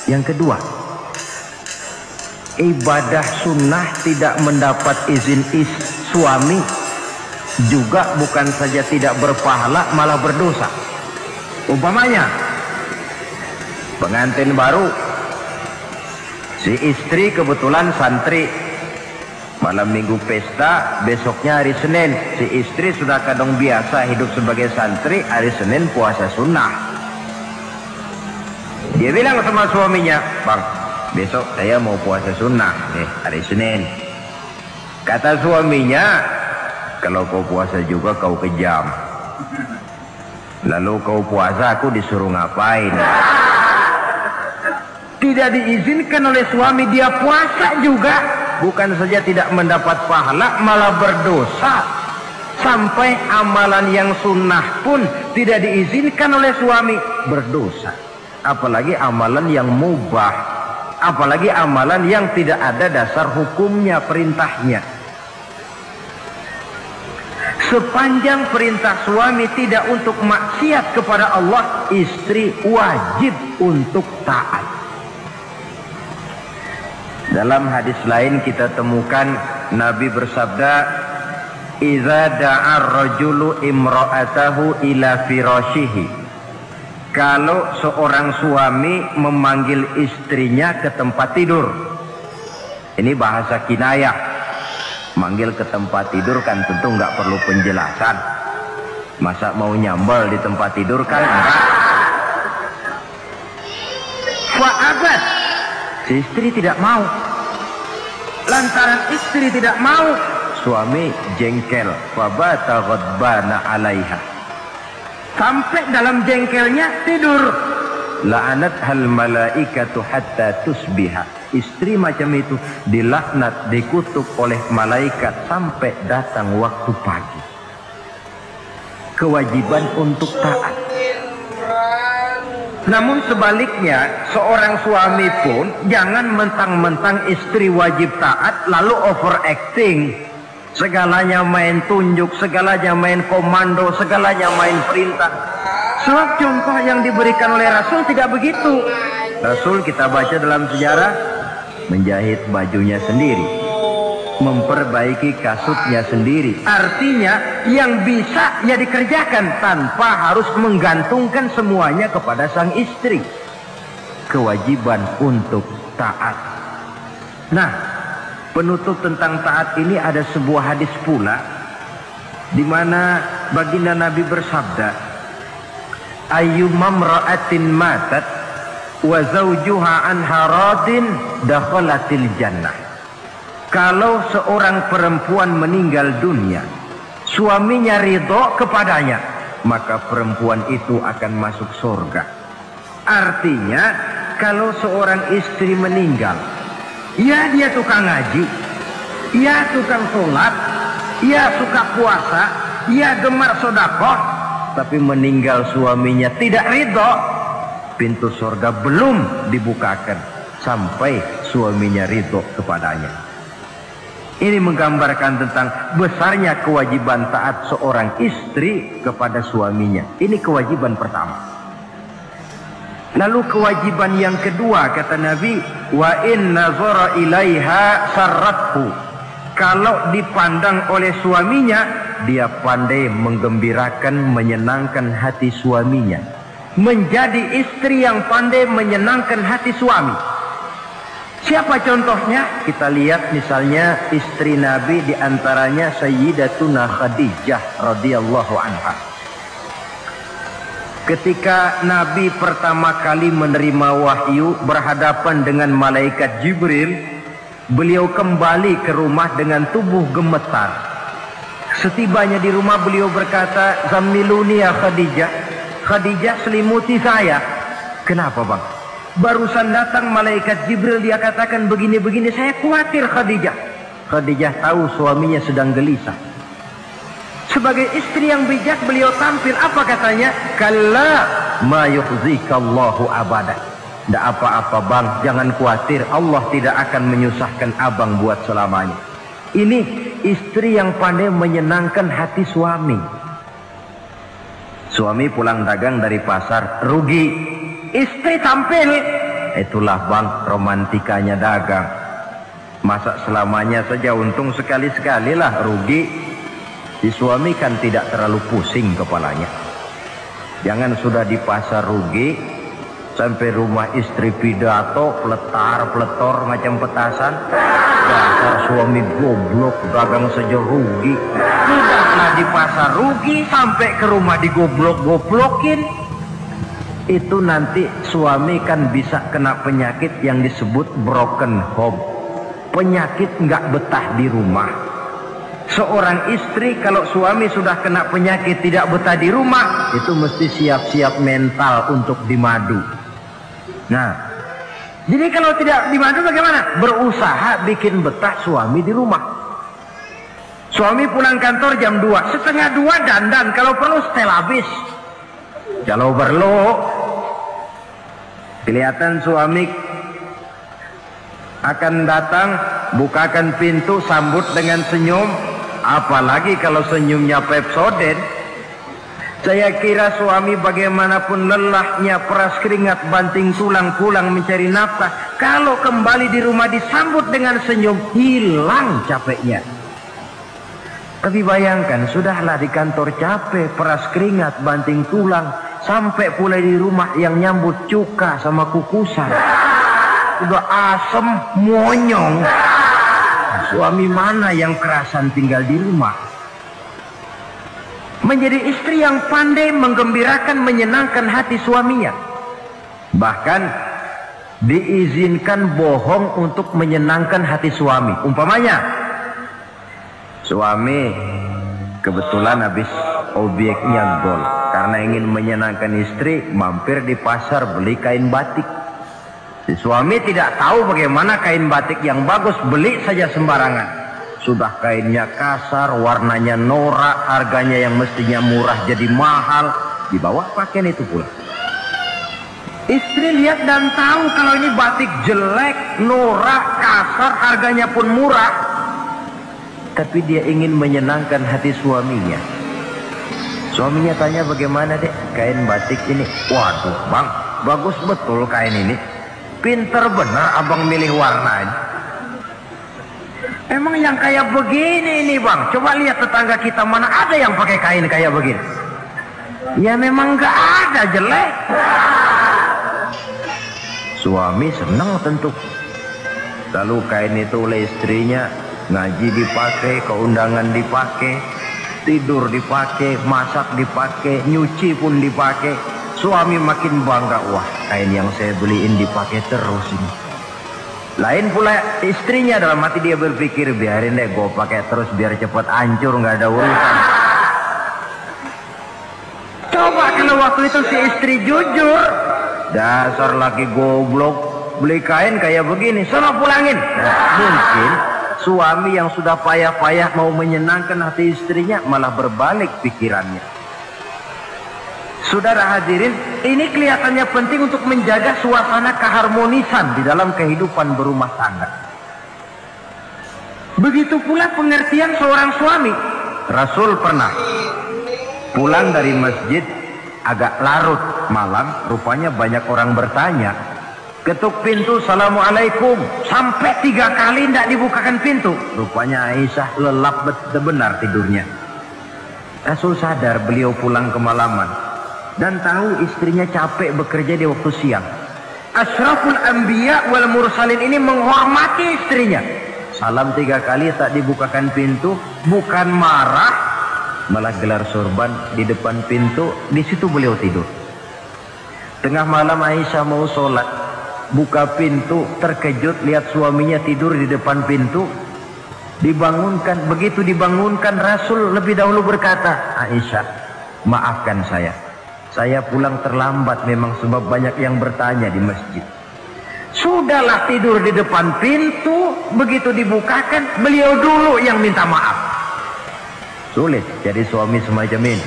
Yang kedua, ibadah sunnah tidak mendapat izin suami juga bukan saja tidak berpahala, malah berdosa. Umpamanya pengantin baru, si istri kebetulan santri, malam minggu pesta, besoknya hari Senin, si istri sudah kadang biasa hidup sebagai santri, hari Senin puasa sunnah. Dia bilang sama suaminya, "Bang, besok saya mau puasa sunnah nih, hari Senin." Kata suaminya, "Kalau kau puasa juga kau kejam. Lalu kau puasa, aku disuruh ngapain?" Tidak diizinkan oleh suami, dia puasa juga. Bukan saja tidak mendapat pahala, malah berdosa. Sampai amalan yang sunnah pun tidak diizinkan oleh suami, berdosa. Apalagi amalan yang mubah, apalagi amalan yang tidak ada dasar hukumnya, perintahnya. Sepanjang perintah suami tidak untuk maksiat kepada Allah, istri wajib untuk taat. Dalam hadis lain kita temukan Nabi bersabda, "Idza da'a ar-rajulu imra'atahu ila firashihi." Kalau seorang suami memanggil istrinya ke tempat tidur. Ini bahasa kinayah. Manggil ke tempat tidur kan tentu nggak perlu penjelasan. Masa mau nyambal di tempat tidur kan enggak. Fa'abat, si istri tidak mau. Lantaran istri tidak mau, suami jengkel. Fabata ghadbana alaiha. Sampai dalam jengkelnya tidur. la'anat hal malaikatu hatta tusbiha. Istri macam itu dilaknat, dikutuk oleh malaikat sampai datang waktu pagi. Kewajiban untuk taat. Namun sebaliknya, seorang suami pun jangan mentang-mentang istri wajib taat lalu overacting. Segalanya main tunjuk, segalanya main komando, segalanya main perintah. Sebab contoh yang diberikan oleh Rasul tidak begitu. Rasul kita baca dalam sejarah menjahit bajunya sendiri, memperbaiki kasutnya sendiri. Artinya yang bisa ya dikerjakan tanpa harus menggantungkan semuanya kepada sang istri. Kewajiban untuk taat. Nah, penutup tentang taat ini ada sebuah hadis pula di mana baginda Nabi bersabda, ayyumam ra'atin matat wa zawjuha anha radin dakhalatil jannah. Kalau seorang perempuan meninggal dunia, suaminya ridho kepadanya, maka perempuan itu akan masuk surga. Artinya, kalau seorang istri meninggal, ya dia tukang ngaji, ya tukang sholat, ya suka puasa, ya gemar sedekah, tapi meninggal suaminya tidak ridho, pintu surga belum dibukakan sampai suaminya ridho kepadanya. Ini menggambarkan tentang besarnya kewajiban taat seorang istri kepada suaminya. Ini kewajiban pertama. Lalu kewajiban yang kedua, kata Nabi, wa in nazara ilaiha sarrathu. Kalau dipandang oleh suaminya, dia pandai menggembirakan, menyenangkan hati suaminya. Menjadi istri yang pandai menyenangkan hati suami. Siapa contohnya? Kita lihat misalnya istri Nabi, diantaranya Sayyidatuna Khadijah radhiyallahu anha. Ketika Nabi pertama kali menerima wahyu berhadapan dengan malaikat Jibril, beliau kembali ke rumah dengan tubuh gemetar. Setibanya di rumah beliau berkata, "Zammiluni ya Khadijah." Khadijah, selimuti saya. Kenapa bang? Barusan datang malaikat Jibril, dia katakan begini-begini, saya khawatir Khadijah. Khadijah tahu suaminya sedang gelisah. Sebagai istri yang bijak beliau tampil, apa katanya? Kalla ma yukhzikallahu abada. Tidak apa-apa bang, jangan khawatir, Allah tidak akan menyusahkan abang buat selamanya. Ini istri yang pandai menyenangkan hati suami. Suami pulang dagang dari pasar, rugi. Istri tampil, itulah bang romantikanya dagang. Masa selamanya saja untung sekali-sekali lah, rugi. Si suami kan tidak terlalu pusing kepalanya. Jangan sudah di pasar rugi, sampai rumah istri pidato, peletar-peletor macam petasan. Dasar suami goblok, dagang saja rugi. Sudahlah di pasar rugi, sampai ke rumah digoblok-goblokin. Itu nanti suami kan bisa kena penyakit yang disebut broken home. Penyakit nggak betah di rumah. Seorang istri kalau suami sudah kena penyakit tidak betah di rumah, itu mesti siap-siap mental untuk dimadu. Nah, jadi kalau tidak dimadu bagaimana? Berusaha bikin betah suami di rumah. Suami pulang kantor jam 2, setengah 2 dandan, kalau perlu setel habis. Kalau perlu kelihatan suami akan datang, bukakan pintu, sambut dengan senyum. Apalagi kalau senyumnya Pepsodent. Saya kira suami bagaimanapun lelahnya, peras keringat, banting tulang, pulang mencari nafkah, kalau kembali di rumah disambut dengan senyum, hilang capeknya. Tapi bayangkan, sudahlah di kantor capek, peras keringat, banting tulang, sampai pula di rumah yang nyambut cuka sama kukusan. Udah asem, monyong. Suami mana yang kerasan tinggal di rumah? Menjadi istri yang pandai menggembirakan, menyenangkan hati suaminya. Bahkan diizinkan bohong untuk menyenangkan hati suami. Umpamanya, suami kebetulan habis obyeknya gol, Karena ingin menyenangkan istri, mampir di pasar beli kain batik. Si suami tidak tahu bagaimana kain batik yang bagus, beli saja sembarangan. Sudah kainnya kasar, warnanya norak, harganya yang mestinya murah jadi mahal, dibawa pakaian itu pula. Istri lihat dan tahu kalau ini batik jelek, norak, kasar, harganya pun murah. Tapi dia ingin menyenangkan hati suaminya. Suaminya tanya, bagaimana dek kain batik ini? Waduh bang, bagus betul kain ini. Pinter bener abang milih warna ini. Emang yang kayak begini ini bang, coba lihat tetangga kita mana ada yang pakai kain kayak begini. Ya memang gak ada, jelek. Suami senang tentu. Lalu kain itu oleh istrinya, ngaji dipakai, keundangan dipakai, tidur dipakai, masak dipakai, nyuci pun dipakai. Suami makin bangga, wah kain yang saya beliin dipakai terus ini. Lain pula istrinya, dalam hati dia berpikir, biarin deh gue pakai terus biar cepet hancur, nggak ada urusan. Coba kalau waktu itu si istri jujur, dasar laki goblok, beli kain kayak begini, sono pulangin. Nah, mungkin suami yang sudah payah-payah mau menyenangkan hati istrinya malah berbalik pikirannya. Saudara hadirin, ini kelihatannya penting untuk menjaga suasana keharmonisan di dalam kehidupan berumah tangga. Begitu pula pengertian seorang suami. Rasul pernah pulang dari masjid agak larut malam, rupanya banyak orang bertanya. Ketuk pintu, assalamualaikum, sampai 3 kali tidak dibukakan pintu. Rupanya Aisyah lelap benar tidurnya. Rasul sadar beliau pulang kemalaman dan tahu istrinya capek bekerja di waktu siang. Asyraful anbiya wal mursalin ini menghormati istrinya. Salam 3 kali tak dibukakan pintu, bukan marah, malah gelar sorban di depan pintu. Di situ beliau tidur. Tengah malam Aisyah mau sholat, buka pintu, terkejut lihat suaminya tidur di depan pintu. Dibangunkan. Begitu dibangunkan, Rasul lebih dahulu berkata, Aisyah, maafkan saya pulang terlambat memang sebab banyak yang bertanya di masjid. Sudahlah tidur di depan pintu, begitu dibukakan beliau dulu yang minta maaf. Sulit jadi suami semacam ini.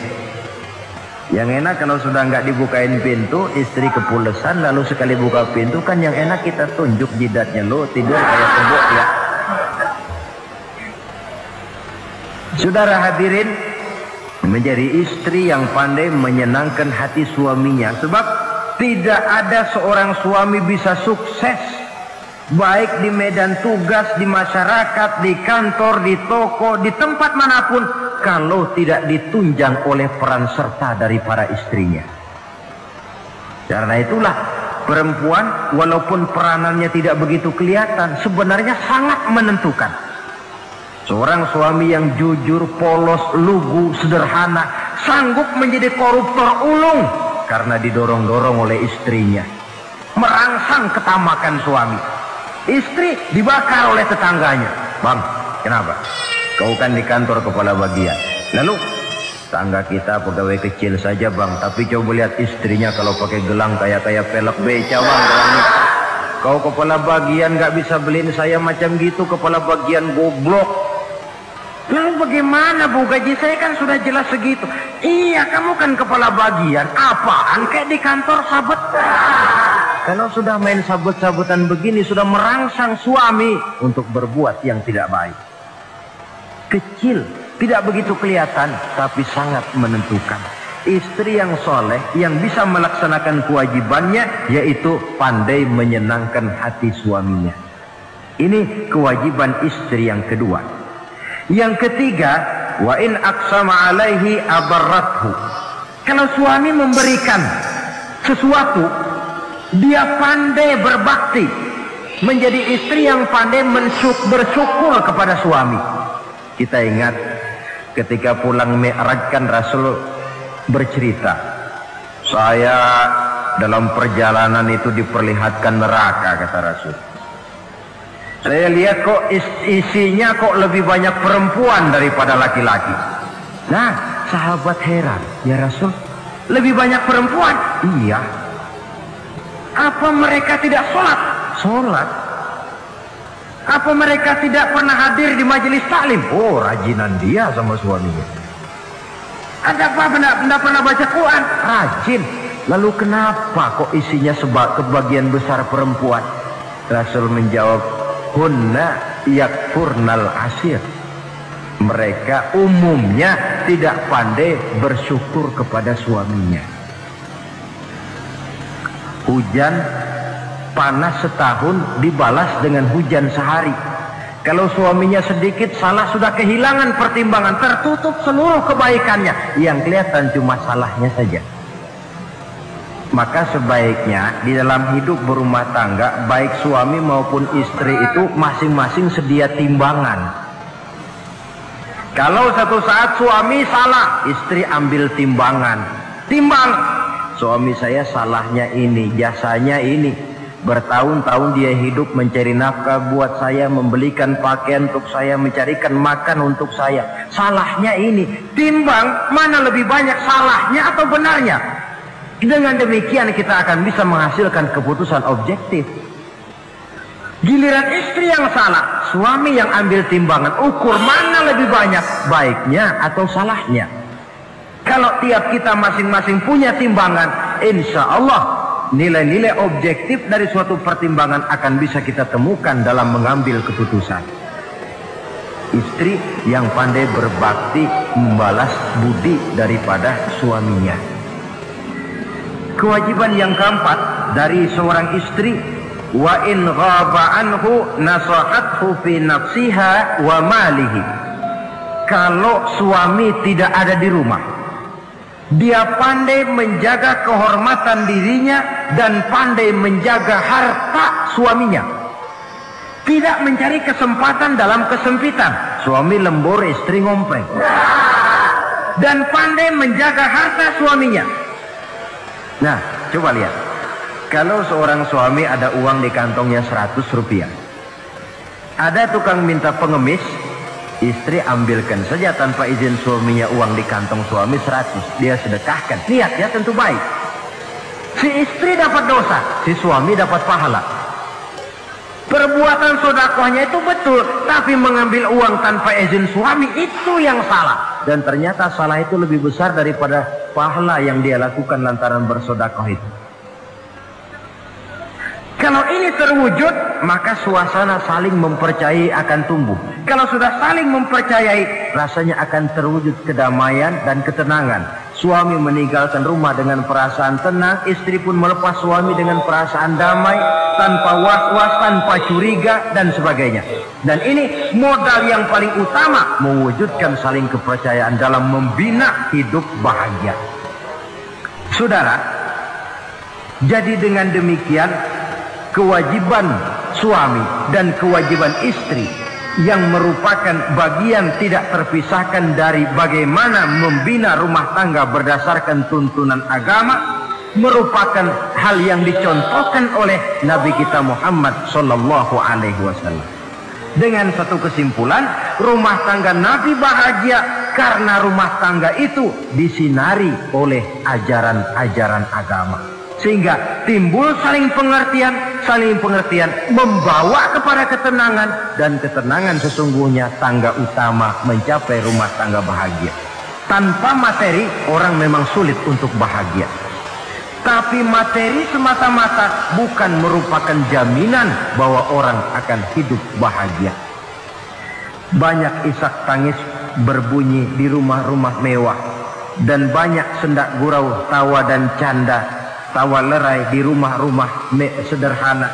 Yang enak kalau sudah nggak dibukain pintu, istri kepulesan, lalu sekali buka pintu kan yang enak kita tunjuk jidatnya, lo tidur kayak tembok ya. Saudara hadirin, menjadi istri yang pandai menyenangkan hati suaminya, sebab tidak ada seorang suami bisa sukses baik di medan tugas, di masyarakat, di kantor, di toko, di tempat manapun kalau tidak ditunjang oleh peran serta dari para istrinya. Karena itulah perempuan walaupun peranannya tidak begitu kelihatan, sebenarnya sangat menentukan. Seorang suami yang jujur, polos, lugu, sederhana, sanggup menjadi koruptor ulung karena didorong-dorong oleh istrinya. Merangsang ketamakan suami. Istri dibakar oleh tetangganya. Bang, kenapa? Kau kan di kantor kepala bagian. Lalu, tangga kita pegawai kecil saja bang, tapi coba lihat istrinya kalau pakai gelang kayak pelek beca bang. Kau kepala bagian gak bisa beliin saya macam gitu, kepala bagian goblok. Lalu bagaimana bu, gaji saya kan sudah jelas segitu. Iya, kamu kan kepala bagian. Apaan kayak di kantor sabet. Kalau sudah main sabut-sabutan begini, sudah merangsang suami untuk berbuat yang tidak baik. Kecil, tidak begitu kelihatan, tapi sangat menentukan. Istri yang soleh, yang bisa melaksanakan kewajibannya, yaitu pandai menyenangkan hati suaminya. Ini kewajiban istri yang kedua. Yang ketiga, wa in aqsama alaihi abarrathu. Kalau suami memberikan sesuatu, dia pandai berbakti, menjadi istri yang pandai bersyukur kepada suami. Kita ingat ketika pulang Mi'raj kan Rasul bercerita, saya dalam perjalanan itu diperlihatkan neraka, kata Rasul. Saya lihat kok isinya kok lebih banyak perempuan daripada laki-laki. Nah, sahabat heran, ya Rasul, Lebih banyak perempuan? Iya. Apa mereka tidak sholat? Sholat. Apa mereka tidak pernah hadir di majelis taklim? Oh, rajinan dia sama suaminya. Ada apa tidak pernah baca Quran? Rajin. Lalu kenapa kok isinya kebagian besar perempuan? Rasul menjawab, hunna yakfurnal asir. Mereka umumnya tidak pandai bersyukur kepada suaminya. Hujan panas setahun dibalas dengan hujan sehari. Kalau suaminya sedikit salah, sudah kehilangan pertimbangan, tertutup seluruh kebaikannya. Yang kelihatan cuma salahnya saja. Maka sebaiknya di dalam hidup berumah tangga, baik suami maupun istri itu masing-masing sedia timbangan. Kalau satu saat suami salah, istri ambil timbangan. Timbang, suami saya salahnya ini, jasanya ini. Bertahun-tahun dia hidup mencari nafkah buat saya, membelikan pakaian untuk saya, mencarikan makan untuk saya. Salahnya ini. Timbang mana lebih banyak salahnya atau benarnya. Dengan demikian kita akan bisa menghasilkan keputusan objektif. Giliran istri yang salah, suami yang ambil timbangan, ukur mana lebih banyak baiknya atau salahnya. Kalau tiap kita masing-masing punya timbangan, insya Allah nilai-nilai objektif dari suatu pertimbangan akan bisa kita temukan dalam mengambil keputusan. Istri yang pandai berbakti membalas budi daripada suaminya. Kewajiban yang keempat dari seorang istri, wa in ghaba anhu nasahathu fi nafsiha wa malihi. Kalau suami tidak ada di rumah, dia pandai menjaga kehormatan dirinya dan pandai menjaga harta suaminya. Tidak mencari kesempatan dalam kesempitan. Suami lembur, istri ngompreng. Dan pandai menjaga harta suaminya. Nah, coba lihat. Kalau seorang suami ada uang di kantongnya 100 rupiah. Ada tukang minta pengemis, istri ambilkan saja tanpa izin suaminya uang di kantong suami 100. Dia sedekahkan. Lihat ya, tentu baik. Si istri dapat dosa, si suami dapat pahala. Perbuatan sedekahnya itu betul, tapi mengambil uang tanpa izin suami itu yang salah. Dan ternyata salah itu lebih besar daripada pahala yang dia lakukan lantaran bersedekah itu. Kalau ini terwujud, maka suasana saling mempercayai akan tumbuh. Kalau sudah saling mempercayai, rasanya akan terwujud kedamaian dan ketenangan. Suami meninggalkan rumah dengan perasaan tenang, istri pun melepas suami dengan perasaan damai, tanpa was-was, tanpa curiga, dan sebagainya. Dan ini modal yang paling utama mewujudkan saling kepercayaan dalam membina hidup bahagia. Saudara, jadi dengan demikian, kewajiban suami dan kewajiban istri yang merupakan bagian tidak terpisahkan dari bagaimana membina rumah tangga berdasarkan tuntunan agama, merupakan hal yang dicontohkan oleh Nabi kita Muhammad sallallahu alaihi wasallam. Dengan satu kesimpulan, rumah tangga Nabi bahagia karena rumah tangga itu disinari oleh ajaran-ajaran agama. Sehingga timbul saling pengertian membawa kepada ketenangan, dan ketenangan sesungguhnya tangga utama mencapai rumah tangga bahagia. Tanpa materi orang memang sulit untuk bahagia. Tapi materi semata-mata bukan merupakan jaminan bahwa orang akan hidup bahagia. Banyak isak tangis berbunyi di rumah-rumah mewah, dan banyak sendak gurau, tawa dan canda, tawa lerai di rumah-rumah sederhana.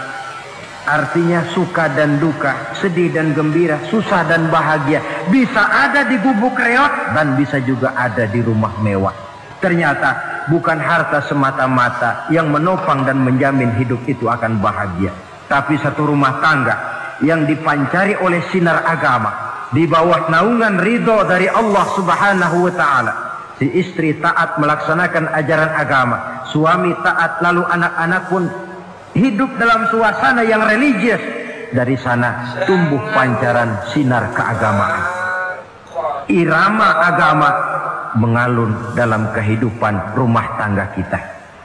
Artinya suka dan duka, sedih dan gembira, susah dan bahagia bisa ada di gubuk reot dan bisa juga ada di rumah mewah. Ternyata bukan harta semata-mata yang menopang dan menjamin hidup itu akan bahagia, tapi satu rumah tangga yang dipancari oleh sinar agama di bawah naungan ridho dari Allah Subhanahu wa taala. Si istri taat melaksanakan ajaran agama, suami taat, lalu anak-anak pun hidup dalam suasana yang religius. Dari sana tumbuh pancaran sinar keagamaan. Irama agama mengalun dalam kehidupan rumah tangga kita.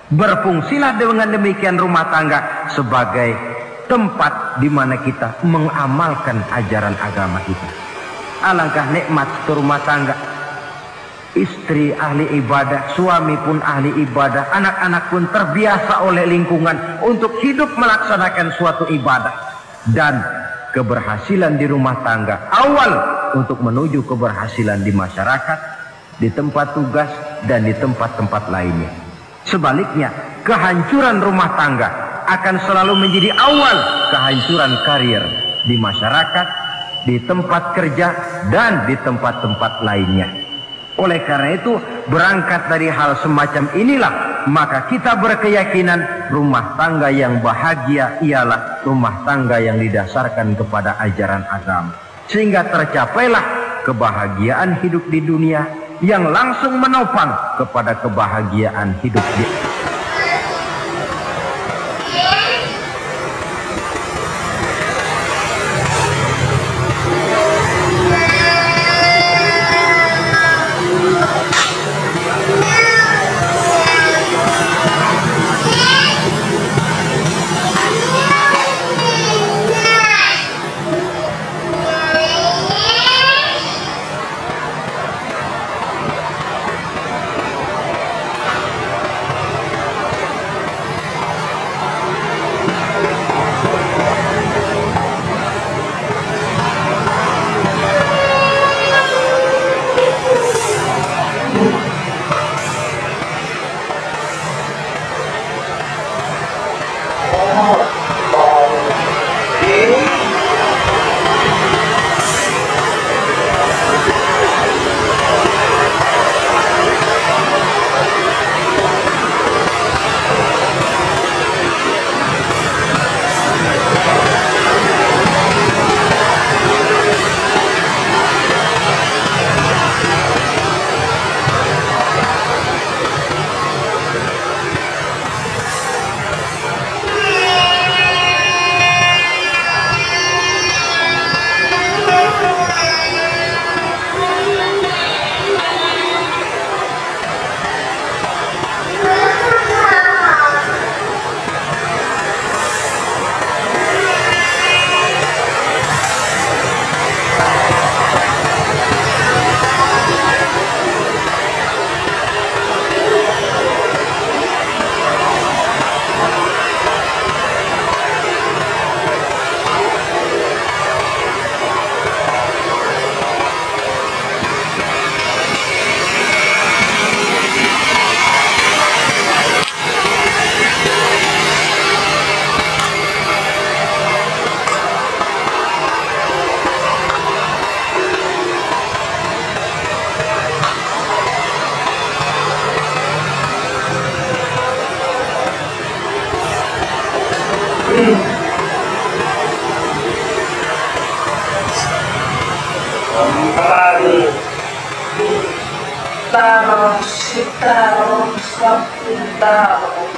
Berfungsilah dengan demikian rumah tangga sebagai tempat di mana kita mengamalkan ajaran agama kita. Alangkah nikmat rumah tangga. Istri ahli ibadah, suami pun ahli ibadah, anak-anak pun terbiasa oleh lingkungan untuk hidup melaksanakan suatu ibadah. Dan keberhasilan di rumah tangga awal untuk menuju keberhasilan di masyarakat, di tempat tugas, dan di tempat-tempat lainnya. Sebaliknya, kehancuran rumah tangga akan selalu menjadi awal kehancuran karir di masyarakat, di tempat kerja, dan di tempat-tempat lainnya. Oleh karena itu, berangkat dari hal semacam inilah, maka kita berkeyakinan rumah tangga yang bahagia ialah rumah tangga yang didasarkan kepada ajaran agama. Sehingga tercapailah kebahagiaan hidup di dunia yang langsung menopang kepada kebahagiaan hidup di kembali taruh sitaruh sabtu taruh